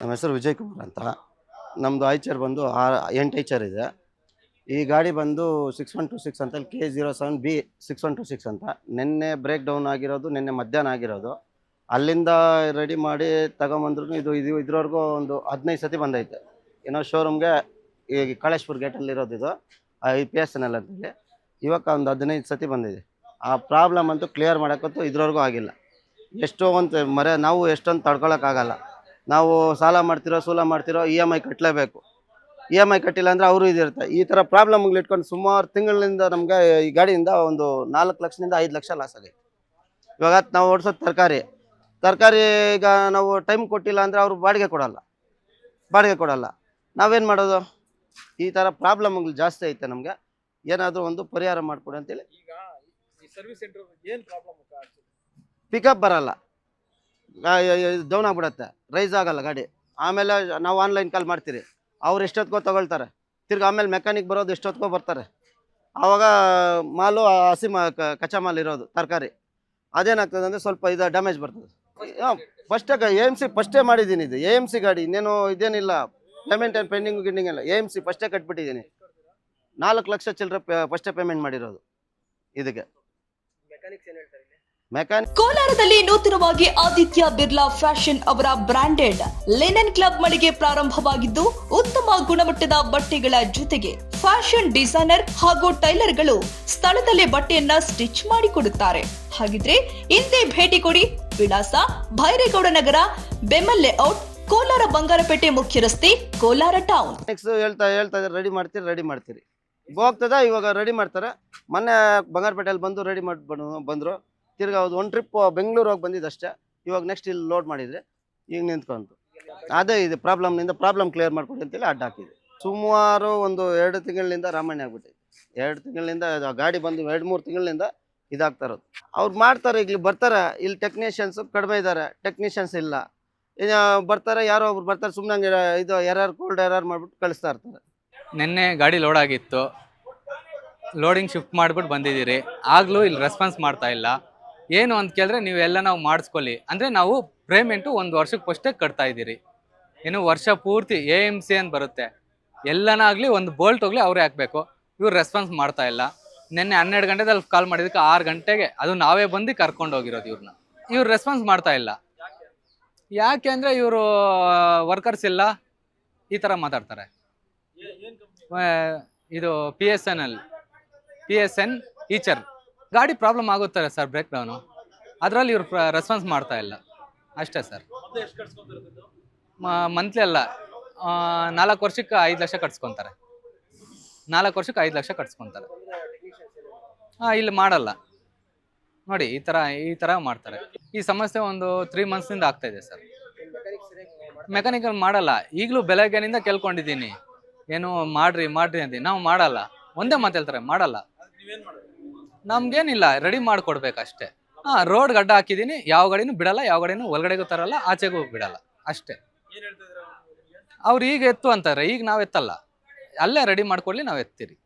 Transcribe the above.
ನಮ್ಮ ಹೆಸರು ವಿಜಯ್ ಕುಮಾರ್ ಅಂತ. ನಮ್ಮದು ಐಚರ್ ಬಂದು 8 ಐಚರ್ ಇದೆ. ಈ ಗಾಡಿ ಬಂದು 6126 ಅಂತ K07B 6126 ಅಂತ. ನಿನ್ನೆ ಬ್ರೇಕ್ ಡೌನ್ ಆಗಿರೋದು, ನಿನ್ನೆ ಮಧ್ಯಾಹ್ನ ಆಗಿರೋದು. ಅಲ್ಲಿಂದ ರೆಡಿ ಮಾಡಿ ತಗೊಂಬಂದ್ರು. ಇದ್ರವರೆಗೂ ಒಂದು 15 ಸತಿ ಬಂದೈತೆ. ಏನೋ ಶೋರೂಮ್ಗೆ ಈ ಕಳೇಶ್ಪುರ್ ಗೇಟಲ್ಲಿರೋದು ಇದು PSNL ಅಂತೇಳಿ. ಇವಾಗ ಒಂದು 15 ಸತಿ ಬಂದಿದೆ. ಆ ಪ್ರಾಬ್ಲಮ್ ಅಂತೂ ಕ್ಲಿಯರ್ ಮಾಡೋಕ್ಕಂತೂ ಇದ್ರವರೆಗೂ ಆಗಿಲ್ಲ. ಎಷ್ಟೋ ಒಂದು ನಾವು ಎಷ್ಟೊಂದು ತಡ್ಕೊಳಕ್ಕಾಗಲ್ಲ. ನಾವು ಸಾಲ ಮಾಡ್ತಿರೋ ಸೂಲ ಮಾಡ್ತಿರೋ EMI ಕಟ್ಟಲೇಬೇಕು. EMI ಕಟ್ಟಿಲ್ಲ ಅಂದರೆ ಅವರು ಇದಿರುತ್ತೆ. ಈ ಥರ ಪ್ರಾಬ್ಲಮ್ಗಳು ಇಟ್ಕೊಂಡು ಸುಮಾರು ತಿಂಗಳಿಂದ ನಮಗೆ ಈ ಗಾಡಿಯಿಂದ ಒಂದು 4 ಲಕ್ಷದಿಂದ 5 ಲಕ್ಷ ಲಾಸ್ ಆಗೈತೆ. ಇವಾಗ ನಾವು ಓಡಿಸೋದು ತರಕಾರಿ ಈಗ ನಾವು ಟೈಮ್ ಕೊಟ್ಟಿಲ್ಲ ಅಂದರೆ ಅವರು ಬಾಡಿಗೆ ಕೊಡಲ್ಲ. ನಾವೇನು ಮಾಡೋದು? ಈ ಥರ ಪ್ರಾಬ್ಲಮ್ಗಳು ಜಾಸ್ತಿ ಐತೆ. ನಮಗೆ ಏನಾದರೂ ಒಂದು ಪರಿಹಾರ ಮಾಡಿಕೊಡಿ ಅಂತೇಳಿ. ಈಗ ಈ ಸರ್ವಿಸ್ ಸೆಂಟರ್ ಏನು ಪ್ರಾಬ್ಲಮ್ ಪಿಕಪ್ ಬರಲ್ಲ, ಡೌನ್ ಆಗಿಬಿಡತ್ತೆ, ರೈಸ್ ಆಗಲ್ಲ ಗಾಡಿ. ಆಮೇಲೆ ನಾವು ಆನ್ಲೈನ್ ಕಾಲ್ ಮಾಡ್ತೀರಿ, ಅವ್ರು ಎಷ್ಟೊತ್ತಿಗೋ ತೊಗೊಳ್ತಾರೆ. ತಿರ್ಗಿ ಆಮೇಲೆ ಮೆಕ್ಯಾನಿಕ್ ಬರೋದು ಎಷ್ಟೊತ್ತಿಗೋ ಬರ್ತಾರೆ. ಆವಾಗ ಮಾಲು ಹಸಿ ಕಚ್ಚಾ ಮಾಲ್ ಇರೋದು ತರಕಾರಿ ಅದೇನಾಗ್ತದೆ ಅಂದರೆ ಸ್ವಲ್ಪ ಇದು ಡ್ಯಾಮೇಜ್ ಬರ್ತದೆ. ಫಸ್ಟೇ AMC ಫಸ್ಟೇ ಮಾಡಿದ್ದೀನಿ. ಇದು AMC ಗಾಡಿ, ಇನ್ನೇನು ಇದೇನಿಲ್ಲ, ಪೇಮೆಂಟ್ ಏನು ಪೆಂಡಿಂಗ್ ಇಲ್ಲ. AMC ಫಸ್ಟೇ ಕಟ್ಬಿಟ್ಟಿದ್ದೀನಿ. 4 ಲಕ್ಷ ಚಿಲ್ಲರೆ ಫಸ್ಟೇ ಪೇಮೆಂಟ್ ಮಾಡಿರೋದು ಇದಕ್ಕೆ. ಮೆಕ್ಯಾನಿಕ್ ಕೋಲಾರದಲ್ಲಿ ನೂತನವಾಗಿ ಆದಿತ್ಯ ಬಿರ್ಲಾ ಫ್ಯಾಷನ್ ಅವರ ಬ್ರಾಂಡೆಡ್ ಲಿನನ್ ಕ್ಲಬ್ ಮಳಿಗೆ ಪ್ರಾರಂಭವಾಗಿದ್ದು, ಉತ್ತಮ ಗುಣಮಟ್ಟದ ಬಟ್ಟೆಗಳ ಜೊತೆಗೆ ಫ್ಯಾಷನ್ ಡಿಸೈನರ್ ಹಾಗೂ ಟೈಲರ್ಗಳು ಸ್ಥಳದಲ್ಲೇ ಬಟ್ಟೆಯನ್ನ ಸ್ಟಿಚ್ ಮಾಡಿಕೊಡುತ್ತಾರೆ. ಹಾಗಿದ್ರೆ ಇಂದೇ ಭೇಟಿ ಕೊಡಿ. ವಿಳಾಸ ಭೈರೇಗೌಡ ನಗರ, ಬೆಮ್ಮಲ್ ಲೇಔಟ್, ಕೋಲಾರ ಬಂಗಾರಪೇಟೆ ಮುಖ್ಯ ರಸ್ತೆ, ಕೋಲಾರ ಟೌನ್. ನೆಕ್ಸ್ಟ್ ಹೇಳ್ತಾ ರೆಡಿ ಮಾಡ್ತೀರಿ ಹೋಗ್ತದ. ಇವಾಗ ರೆಡಿ ಮಾಡ್ತಾರೆ. ಮೊನ್ನೆ ಬಂಗಾರಪೇಟೆಯಲ್ಲಿ ಬಂದು ರೆಡಿ ಮಾಡಿ ಬಂದರು. ತಿರ್ಗಾ ಒಂದು ಟ್ರಿಪ್ ಬೆಂಗಳೂರು ಹೋಗಿ ಬಂದಿದ್ದಷ್ಟೇ. ಇವಾಗ ನೆಕ್ಸ್ಟ್ ಇಲ್ಲಿ ಲೋಡ್ ಮಾಡಿದರೆ ಈಗ ನಿಂತ್ಕೊಂತು. ಅದೇ ಇದು ಪ್ರಾಬ್ಲಮ್ ಕ್ಲಿಯರ್ ಮಾಡ್ಕೊಡಿ ಅಂತೇಳಿ ಅಡ್ಡ ಹಾಕಿದೆ. ಸುಮಾರು ಒಂದು 2 ತಿಂಗಳಿಂದ ರಾಮಾಯಣ ಆಗ್ಬಿಟ್ಟಿದೆ. 2 ತಿಂಗಳಿಂದ ಗಾಡಿ ಬಂದು 2-3 ತಿಂಗಳಿಂದ ಇದಾಗ್ತಾ ಇರೋದು. ಅವ್ರು ಮಾಡ್ತಾರೆ, ಇಲ್ಲಿ ಬರ್ತಾರೆ. ಇಲ್ಲಿ ಟೆಕ್ನಿಷಿಯನ್ಸು ಕಡಿಮೆ ಇದ್ದಾರೆ, ಟೆಕ್ನಿಷಿಯನ್ಸ್ ಇಲ್ಲ. ಬರ್ತಾರೆ, ಯಾರೋ ಒಬ್ರು ಬರ್ತಾರೆ, ಸುಮ್ಮನೆ ಇದು ಕೋಲ್ಡ್ ಎರರ್ ಮಾಡಿಬಿಟ್ಟು ಕಳಿಸ್ತಾ ಇರ್ತಾರೆ. ನಿನ್ನೆ ಗಾಡಿ ಲೋಡ್ ಆಗಿತ್ತು, ಲೋಡಿಂಗ್ ಶಿಫ್ಟ್ ಮಾಡಿಬಿಟ್ಟು ಬಂದಿದ್ದೀರಿ. ಆಗಲೂ ಇಲ್ಲಿ ರೆಸ್ಪಾನ್ಸ್ ಮಾಡ್ತಾ ಇಲ್ಲ. ಏನು ಅಂತ ಕೇಳಿದ್ರೆ ನೀವೆಲ್ಲ ನಾವು ಮಾಡಿಸ್ಕೊಳ್ಳಿ ಅಂದರೆ ನಾವು ಪೇಮೆಂಟು 1 ವರ್ಷಕ್ಕೆ ಫಸ್ಟೇ ಕಟ್ತಾ ಇದ್ದೀರಿ. ಏನು ವರ್ಷ ಪೂರ್ತಿ AMC ಅಂತ ಬರುತ್ತೆ, ಎಲ್ಲನಾಗಲಿ ಒಂದು ಬೋಲ್ಟ್ ಹೋಗಲಿ ಅವರೇ ಹಾಕಬೇಕು. ಇವ್ರು ರೆಸ್ಪಾನ್ಸ್ ಮಾಡ್ತಾ ಇಲ್ಲ. ನಿನ್ನೆ 12 ಗಂಟೆದಲ್ಲಿ ಕಾಲ್ ಮಾಡಿದ್ದಕ್ಕೆ 6 ಗಂಟೆಗೆ ಅದು ನಾವೇ ಬಂದು ಕರ್ಕೊಂಡು ಹೋಗಿರೋದು ಇವ್ರನ್ನ. ಇವ್ರು ರೆಸ್ಪಾನ್ಸ್ ಮಾಡ್ತಾ ಇಲ್ಲ. ಯಾಕೆ ಅಂದರೆ ಇವರು ವರ್ಕರ್ಸ್ ಇಲ್ಲ, ಈ ಥರ ಮಾತಾಡ್ತಾರೆ. ಇದು PSN ಈಚರ್ ಗಾಡಿ ಪ್ರಾಬ್ಲಮ್ ಆಗುತ್ತಾರೆ ಸರ್, ಬ್ರೇಕ್ ಡೌನು. ಅದರಲ್ಲಿ ಇವ್ರು ರೆಸ್ಪಾನ್ಸ್ ಮಾಡ್ತಾ ಇಲ್ಲ ಅಷ್ಟೇ ಸರ್. ಮಂತ್ಲಿ ಅಲ್ಲ, 4 ವರ್ಷಕ್ಕೆ 5 ಲಕ್ಷ ಕಟ್ಸ್ಕೊತಾರೆ. 4 ವರ್ಷಕ್ಕೆ 5 ಲಕ್ಷ ಕಟ್ಸ್ಕೊತಾರೆ. ಇಲ್ಲಿ ಮಾಡಲ್ಲ ನೋಡಿ, ಈ ಥರ ಮಾಡ್ತಾರೆ. ಈ ಸಮಸ್ಯೆ ಒಂದು 3 ಮಂತ್ಸ್ನಿಂದ ಆಗ್ತಾ ಇದೆ ಸರ್. ಮೆಕ್ಯಾನಿಕಲ್ ಮಾಡಲ್ಲ. ಈಗಲೂ ಬೆಳಗ್ಗೆನಿಂದ ಕೇಳ್ಕೊಂಡಿದ್ದೀನಿ, ಏನು ಮಾಡ್ರಿ ಅಂತ. ನಾವು ಮಾಡಲ್ಲ, ಒಂದೇ ಮಾತು ಹೇಳ್ತಾರೆ, ಮಾಡಲ್ಲ. ನಮ್ಗೇನಿಲ್ಲ, ರೆಡಿ ಮಾಡಿಕೊಡ್ಬೇಕಷ್ಟೇ. ರೋಡ್ ಗಡ್ಡ ಹಾಕಿದ್ದೀನಿ, ಯಾವ ಗಾಡಿನೂ ಬಿಡಲ್ಲ, ಯಾವ ಗಾಡಿನೂ ಒಳಗಡೆಗೂ ತರಲ್ಲ, ಆಚೆಗೂ ಬಿಡಲ್ಲ ಅಷ್ಟೇ. ಅವ್ರು ಈಗ ಎತ್ತು ಅಂತಾರೆ, ಈಗ ನಾವು ಎತ್ತಲ್ಲ. ಅಲ್ಲೇ ರೆಡಿ ಮಾಡ್ಕೊಡ್ಲಿ, ನಾವು ಎತ್ತೀರಿ.